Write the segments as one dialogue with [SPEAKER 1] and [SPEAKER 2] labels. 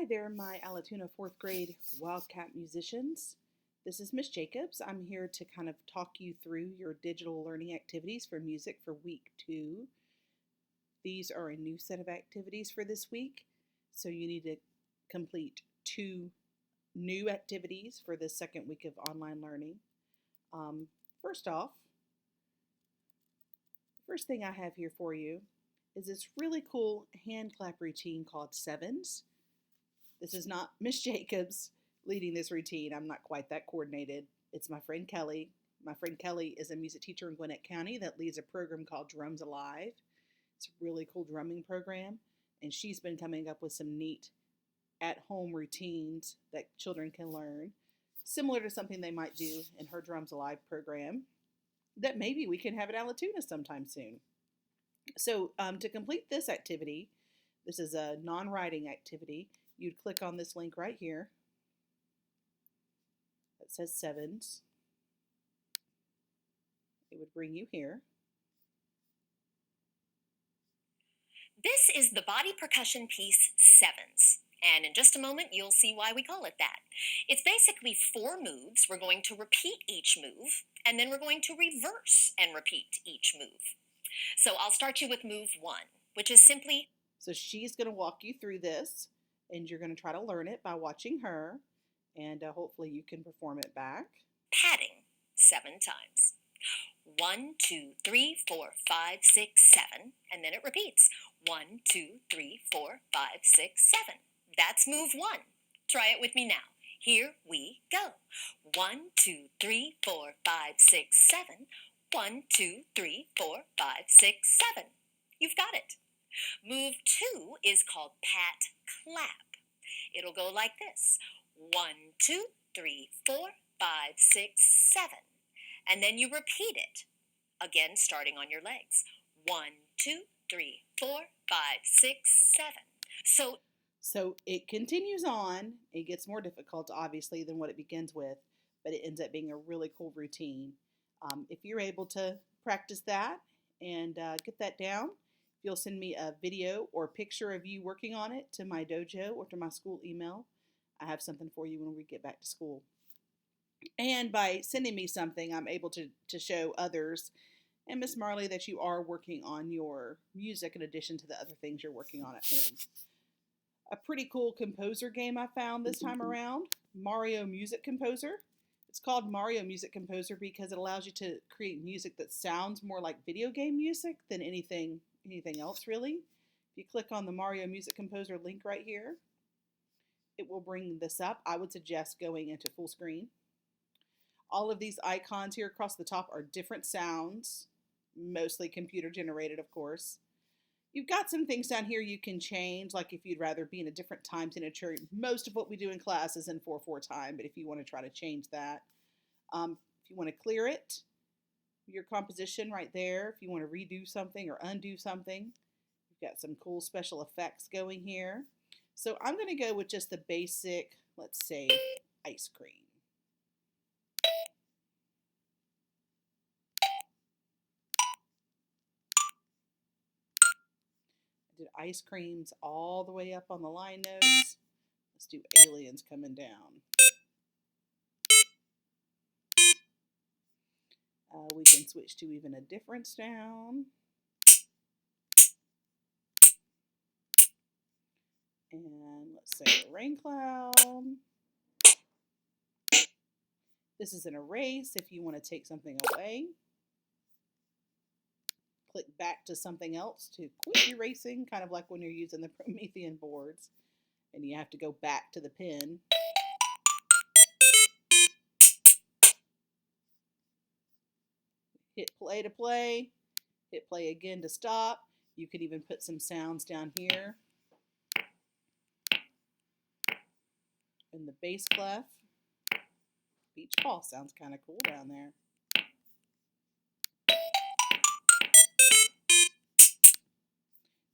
[SPEAKER 1] Hi there, my Alatoona 4th grade Wildcat musicians. This is Miss Jacobs. I'm here to kind of talk you through your digital learning activities for music for week 2. These are a new set of activities for this week, so you need to complete 2 new activities for this second week of online learning. First off, the first thing I have here for you is this really cool hand clap routine called sevens. This is not Miss Jacobs leading this routine. I'm not quite that coordinated. It's my friend Kelly. My friend Kelly is a music teacher in Gwinnett County that leads a program called Drums Alive. It's a really cool drumming program, and she's been coming up with some neat at-home routines that children can learn, similar to something they might do in her Drums Alive program that maybe we can have at Alatoona sometime soon. So to complete this activity, this is a non-writing activity. You'd click on this link right here that says sevens. It would bring you here.
[SPEAKER 2] This is the body percussion piece sevens. And in just a moment, you'll see why we call it that. It's basically 4 moves. We're going to repeat each move, and then we're going to reverse and repeat each move. So I'll start you with move 1, which is simply...
[SPEAKER 1] So she's going to walk you through this, and you're going to try to learn it by watching her, and hopefully you can perform it back.
[SPEAKER 2] Patting 7 times. 1, 2, 3, 4, 5, 6, 7, and then it repeats. 1, 2, 3, 4, 5, 6, 7. That's move 1. Try it with me now. Here we go. 1, 2, 3, 4, 5, 6, 7. 1, 2, 3, 4, 5, 6, 7. You've got it. Move 2 is called pat clap. It'll go like this. 1, 2, 3, 4, 5, 6, 7. And then you repeat it. Again, starting on your legs. 1, 2, 3, 4, 5, 6, 7.
[SPEAKER 1] So it continues on. It gets more difficult, obviously, than what it begins with, but it ends up being a really cool routine. If you're able to practice that and get that down, if you'll send me a video or picture of you working on it to my dojo or to my school email, I have something for you when we get back to school. And by sending me something, I'm able to show others and Miss Marley that you are working on your music in addition to the other things you're working on at home. A pretty cool composer game I found this time around, Mario Music Composer. It's called Mario Music Composer because it allows you to create music that sounds more like video game music than anything else really. If you click on the Mario Music Composer link right here, it will bring this up. I would suggest going into full screen. All of these icons here across the top are different sounds, mostly computer generated, of course. You've got some things down here you can change, like if you'd rather be in a different time signature. Most of what we do in class is in 4/4 time, but if you want to try to change that. If you want to clear it, your composition right there, if you want to redo something or undo something, you've got some cool special effects going here. So I'm going to go with just the basic, let's say, ice cream. I did ice creams all the way up on the line notes. Let's do aliens coming down. We can switch to even a different sound. And let's say a rain cloud. This is an erase if you want to take something away. Click back to something else to quit erasing, kind of like when you're using the Promethean boards and you have to go back to the pen. Hit play to play, hit play again to stop. You could even put some sounds down here in the bass clef. Beach ball sounds kind of cool down there.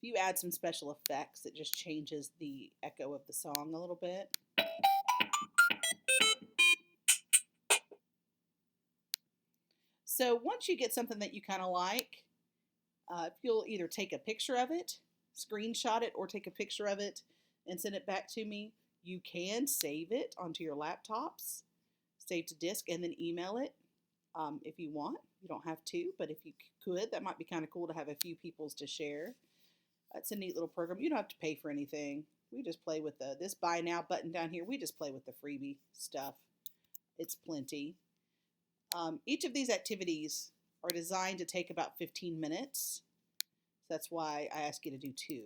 [SPEAKER 1] If you add some special effects, it just changes the echo of the song a little bit. So once you get something that you kind of like, if you'll either take a picture of it, screenshot it, or take a picture of it and send it back to me, You can save it onto your laptops, save to disk, and then email it if you want. You don't have to, but if you could, that might be kind of cool to have a few people's to share. That's a neat little program. You don't have to pay for anything. We just play with this buy now button down here. We just play with the freebie stuff. It's plenty. Each of these activities are designed to take about 15 minutes. That's why I ask you to do 2.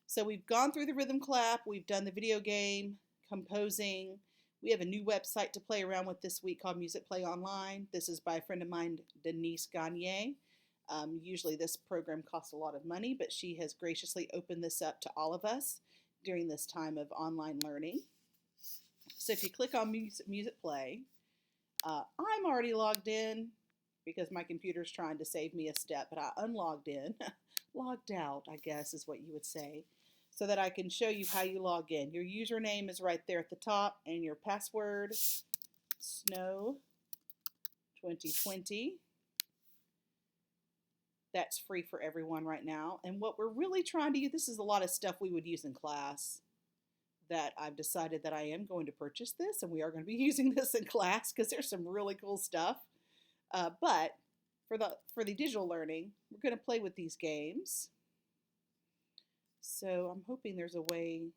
[SPEAKER 1] So we've gone through the rhythm clap. We've done the video game, composing. We have a new website to play around with this week called Music Play Online. This is by a friend of mine, Denise Gagne. Usually this program costs a lot of money, but she has graciously opened this up to all of us during this time of online learning. So if you click on Music Play, I'm already logged in because my computer's trying to save me a step, but I unlogged in, logged out, I guess is what you would say, so that I can show you how you log in. Your username is right there at the top, and your password, Snow 2020. That's free for everyone right now. And what we're really trying to use, this is a lot of stuff we would use in class that I've decided that I am going to purchase this, and we are going to be using this in class because there's some really cool stuff. But for the digital learning, we're going to play with these games. So I'm hoping there's a way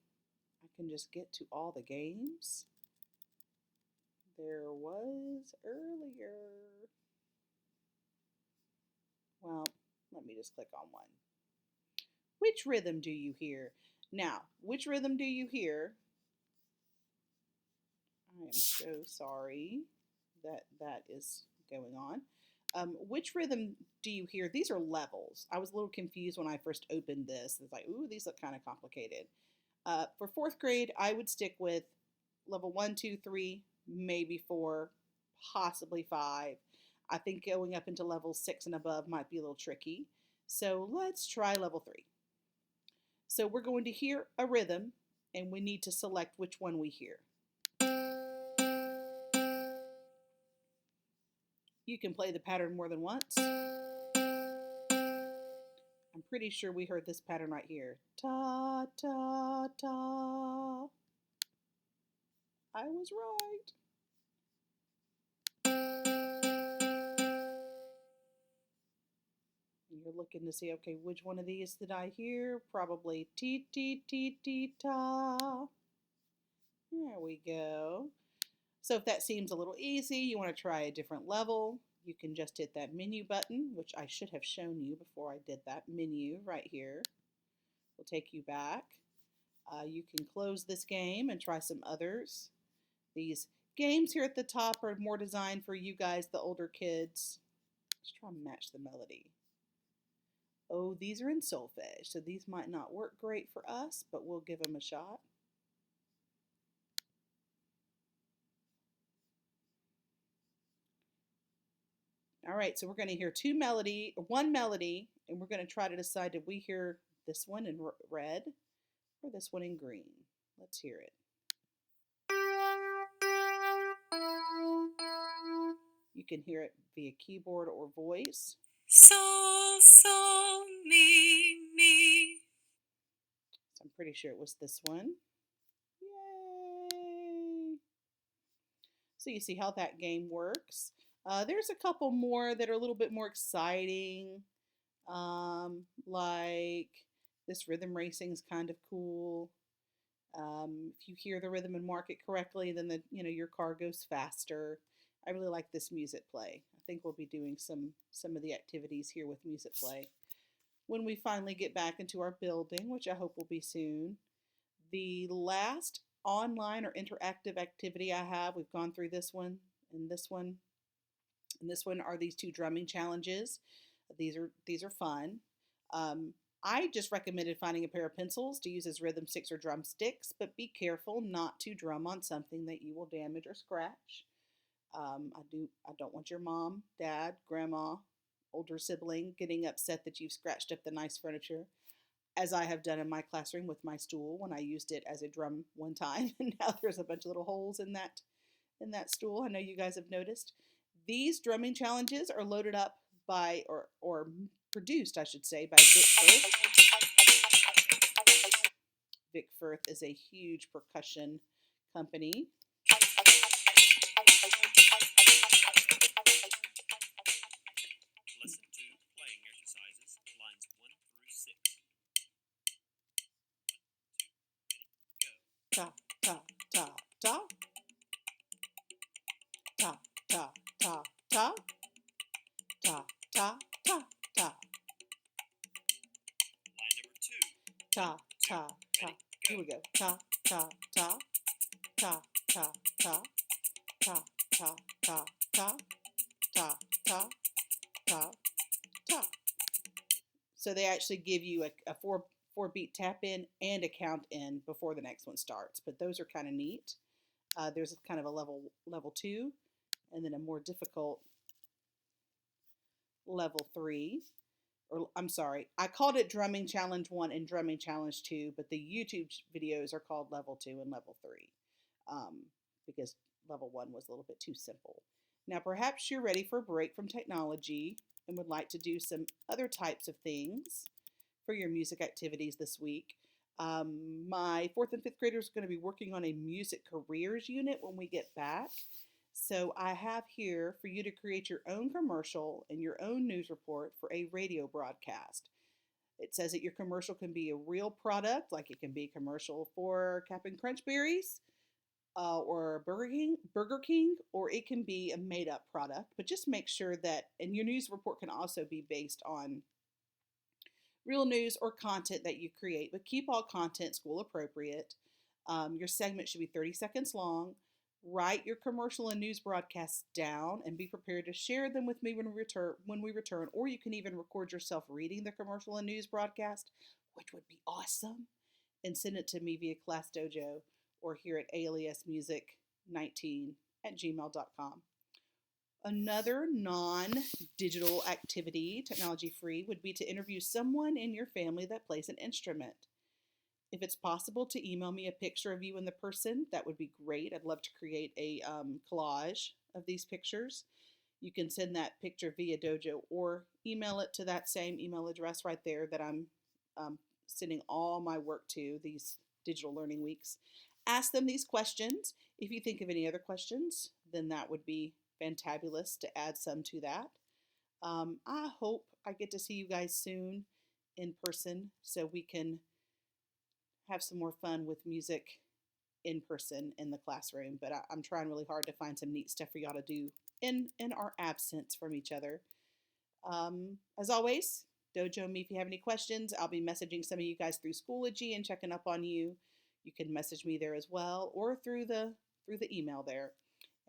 [SPEAKER 1] I can just get to all the games. There was earlier. Well, let me just click on one. Which rhythm do you hear? Now, which rhythm do you hear? I am so sorry that that is going on. Which rhythm do you hear? These are levels. I was a little confused when I first opened this. It's like, ooh, these look kind of complicated. For 4th grade, I would stick with level 1, 2, 3, maybe 4, possibly 5. I think going up into level 6 and above might be a little tricky. So let's try level 3. So we're going to hear a rhythm, and we need to select which one we hear. You can play the pattern more than once. I'm pretty sure we heard this pattern right here. Ta, ta, ta. I was right. You're looking to see, okay, which one of these did I hear? Probably ti, ti, ti, ti, ta. There we go. So if that seems a little easy, you want to try a different level, you can just hit that menu button, which I should have shown you before I did that. Menu right here will take you back. You can close this game and try some others. These games here at the top are more designed for you guys, the older kids. Let's try and match the melody. Oh, these are in solfege, so these might not work great for us, but we'll give them a shot. All right, so we're going to hear one melody, and we're going to try to decide if we hear this one in red or this one in green. Let's hear it. You can hear it via keyboard or voice.
[SPEAKER 2] Sol, sol, mi, mi.
[SPEAKER 1] So I'm pretty sure it was this one. Yay! So you see how that game works. There's a couple more that are a little bit more exciting, like this rhythm racing is kind of cool. If you hear the rhythm and mark it correctly, then your car goes faster. I really like this Music Play. I think we'll be doing some of the activities here with Music Play when we finally get back into our building, which I hope will be soon. The last online or interactive activity I have, we've gone through this one and this one. And this one are these 2 drumming challenges. These are fun. I just recommended finding a pair of pencils to use as rhythm sticks or drumsticks, but be careful not to drum on something that you will damage or scratch. I don't want your mom, dad, grandma, older sibling getting upset that you've scratched up the nice furniture, as I have done in my classroom with my stool when I used it as a drum one time, and now there's a bunch of little holes in that stool. I know you guys have noticed. These drumming challenges are loaded up by, or produced, I should say, by Vic Firth is a huge percussion company.
[SPEAKER 3] Lesson 2, playing exercises, lines 1 through 6. 1, 2, ready, go.
[SPEAKER 1] Ta, ta, ta, ta. Ta, ta, ta, ta. Ta, ta, ta, ta.
[SPEAKER 3] Line number 2.
[SPEAKER 1] Ta,
[SPEAKER 3] 1, 2,
[SPEAKER 1] ta, ta.
[SPEAKER 3] ready,
[SPEAKER 1] Here we
[SPEAKER 3] go.
[SPEAKER 1] go. Ta, ta, ta. Ta, ta, ta. Ta, ta, ta, ta. Ta, ta, ta, ta. So they actually give you a four beat tap in and a count in before the next one starts. But those are kind of neat. There's kind of a level 2, and then a more difficult level 3. Or I'm sorry, I called it Drumming Challenge 1 and Drumming Challenge 2, but the YouTube videos are called level 2 and level 3, because level 1 was a little bit too simple. Now, perhaps you're ready for a break from technology and would like to do some other types of things for your music activities this week. My 4th and 5th graders are going to be working on a music careers unit when we get back. So I have here for you to create your own commercial and your own news report for a radio broadcast. It says that your commercial can be a real product, like it can be a commercial for Cap'n Crunch Berries, or Burger King, or it can be a made up product. But just make sure that, and your news report can also be based on real news or content that you create, but keep all content school appropriate. Your segment should be 30 seconds long. Write your commercial and news broadcasts down and be prepared to share them with me when we return, or you can even record yourself reading the commercial and news broadcast, which would be awesome, and send it to me via Class Dojo or here at aliasmusic19@gmail.com. Another non-digital activity, technology free, would be to interview someone in your family that plays an instrument. If it's possible to email me a picture of you and the person, that would be great. I'd love to create a collage of these pictures. You can send that picture via Dojo or email it to that same email address right there that I'm sending all my work to these digital learning weeks. Ask them these questions. If you think of any other questions, then that would be fantabulous to add some to that. I hope I get to see you guys soon in person so we can have some more fun with music in person in the classroom. But I'm trying really hard to find some neat stuff for y'all to do in our absence from each other. As always, Dojo me if you have any questions. I'll be messaging some of you guys through Schoology and checking up on you. You can message me there as well, or through the email there.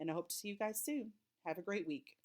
[SPEAKER 1] And I hope to see you guys soon. Have a great week.